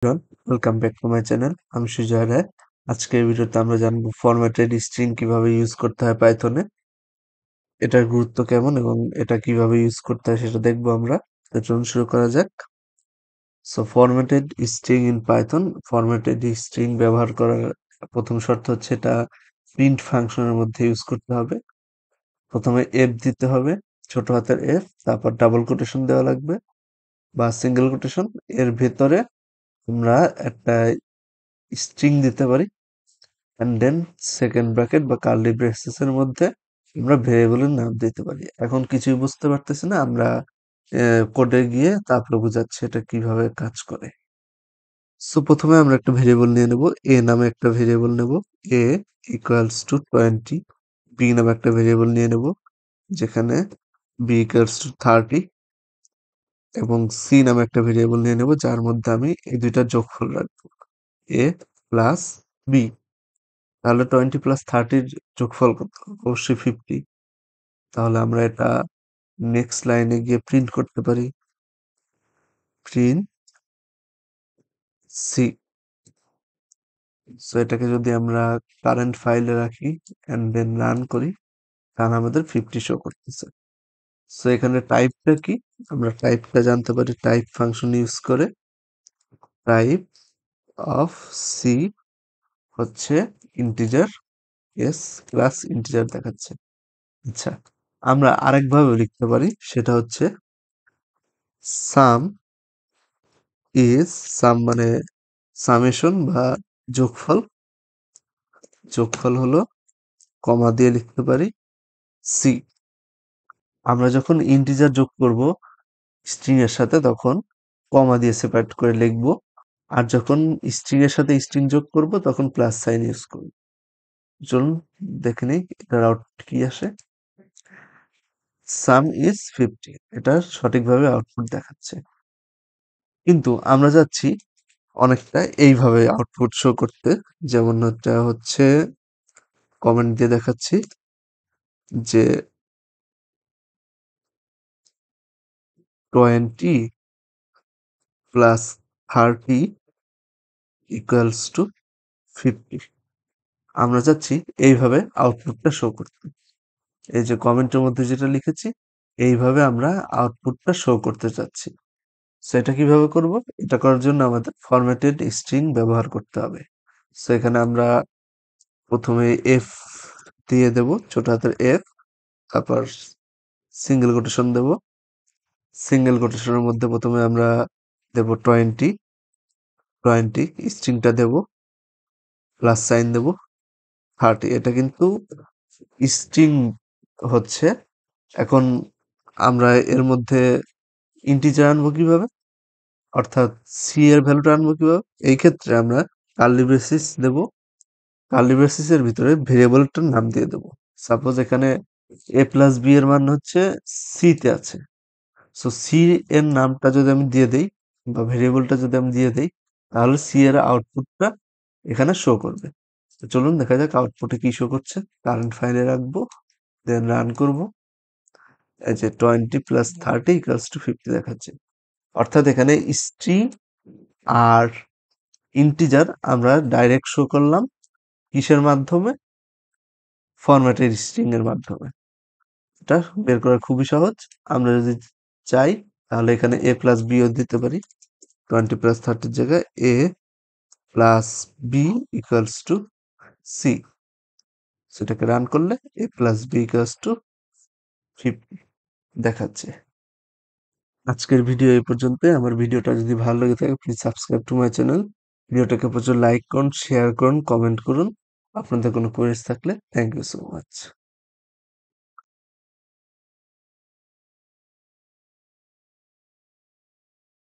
Welcome back to my channel. আমি সুজয় রায়। আজকের ভিডিওতে আমরা জানবো ফরম্যাটেড স্ট্রিং কিভাবে ইউজ করতে হয় পাইথনে, এটার গুরুত্ব কেমন এবং এটা কিভাবে ইউজ করতে হয় সেটা দেখবো আমরা। তো চলুন শুরু করা যাক। So formatted string in Python, formatted string ব্যবহার করার প্রথম শর্ত হচ্ছে এটা প্রিন্ট ফাংশনের মধ্যে ইউজ করতে হবে। প্রথমে এফ দিতে হবে, ছোট হাতের এফ, তারপর ডাবল কোটেশন দেওয়া লাগবে বা সিঙ্গেল কোটেশন। এর ভেতরে আমরা একটা স্ট্রিং দিতে পারি and then সেকেন্ড ব্র্যাকেট বা কার্লি ব্রেসেস এর মধ্যে আমরা ভেরিয়েবলের নাম দিতে পারি। এখন কিছুই বুঝতে পারতেছি না, আমরা কোডে গিয়ে তারপরে বুঝাচ্ছি এটা কিভাবে কাজ করে। সো প্রথমে আমরা একটা ভেরিয়েবল নিয়ে নেব, এ নামে একটা ভেরিয়েবল নেব, এ ইকুয়ালস টু 20। বি নামে একটা ভেরিয়েবল নিয়ে নেব যেখানে বি ইকুয়ালস টু 30 এবং সি নামে একটা ভেরিয়েবল নিয়ে নেব যার মধ্যে আমি এই দুইটার যোগফল রাখবো, এ প্লাস বি। তাহলে 20 প্লাস 30 র যোগফল কত? অবশ্যই 50। তাহলে আমরা এটা নেক্সট লাইনে গিয়ে প্রিন্ট করতে পারি, প্রিন্ট সি। সো এটাকে যদি আমরা কারেন্ট ফাইলে রাখি এন্ড দেন রান করি, তাহলে আমাদের 50 শো করতেছে। সো এখানে টাইপটা কি? আমরা টাইপটা জানতে পারি টাইপ ফাংশন ইউজ করে। টাইপ অফ সি হচ্ছে ইন্টিজার, এস ক্লাস ইন্টিজার দেখাচ্ছে। আচ্ছা, আমরা আরেকভাবে লিখতে পারি, সেটা হচ্ছে সাম ইজ, সাম মানে সামেশন বা যোগফল। যোগফল হলো কমা দিয়ে লিখতে পারি সি। আমরা যখন ইন্টিজার যোগ করব স্ট্রিং এর সাথে তখন কমা দিয়ে সেপারেট করে লিখব, আর যখন স্ট্রিং এর সাথে স্ট্রিং যোগ করব তখন প্লাস সাইন ইউজ করব। চলুন দেখে নিই এটার আউটপুট কি আসে। সাম ইজ 50, এটা সঠিকভাবে আউটপুট দেখাচ্ছে। কিন্তু আমরা যাচ্ছি অনেকটা এইভাবে আউটপুট শো করতে, যেমন এটা হচ্ছে কমেন্ট দিয়ে দেখাচ্ছি যে 20 প্লাস 30 ইকুয়ালস টু 50। আমরা চাচ্ছি এইভাবে আউটপুটটা শো করতে। এই যে কমেন্টের মধ্যে যেটা লিখেছি, এইভাবে আমরা আউটপুটটা শো করতে চাচ্ছি। সো এটা কিভাবে করব? এটা করার জন্য আমাদের ফরম্যাটেড স্ট্রিং ব্যবহার করতে হবে। সো এখানে আমরা প্রথমে এফ দিয়ে দেব, ছোট হাতের এফ, তারপর সিঙ্গেল কোটেশন দেব। সিঙ্গেল কোটেশনের মধ্যে প্রথমে আমরা দেব 20 স্ট্রিংটা দেব, প্লাস সাইন দেব 30। এটা কিন্তু স্ট্রিং হচ্ছে। এখন আমরা এর মধ্যে ইন্টিজার আনবো কিভাবে, অর্থাৎ সি এর ভ্যালুটা আনবো কিভাবে? এই ক্ষেত্রে আমরা কার্লি ব্রেসিস দেব, কার্লি ব্রেসিসের ভিতরে ভেরিয়েবলটার নাম দিয়ে দেব। সাপোজ এখানে এ প্লাস বি এর মান হচ্ছে সি তে আছে। সো সি এর নামটা যদি আমি দিয়ে দেই বা ভেরিয়েবলটা যদি আমি দিয়ে দেই, তাহলে সি এর আউটপুটটা এখানে শো করবে। তো চলুন দেখা যাক আউটপুটে কি শো করছে। কারেন্ট ফাইলে রাখবো, দেন রান করব। এই যে 20 প্লাস 30 ইকুয়ালস টু 50 দেখাচ্ছে। অর্থাৎ এখানে স্ট্রিং আর ইন্টিজার আমরা ডাইরেক্ট শো করলাম কিসের মাধ্যমে? ফরম্যাটেড স্ট্রিং এর মাধ্যমে। এটা বের করা খুবই সহজ। আমরা যদি চাই তাহলে এখানে এ প্লাস বিও দিতে পারি। 20 প্লাস 30 এর জায়গায় A plus B equals to C. সেটাকে রান করলে A plus B equals to 50 দেখাচ্ছে। আজকের ভিডিও এই পর্যন্তই। আমার ভিডিওটা যদি ভালো লেগে থাকে please subscribe to my channel. ভিডিওটাকে প্রচুর লাইক করুন, শেয়ার করুন, কমেন্ট করুন। আপনাদের কোনো কোয়েরিজ থাকলে থ্যাংক ইউ সো মাচ।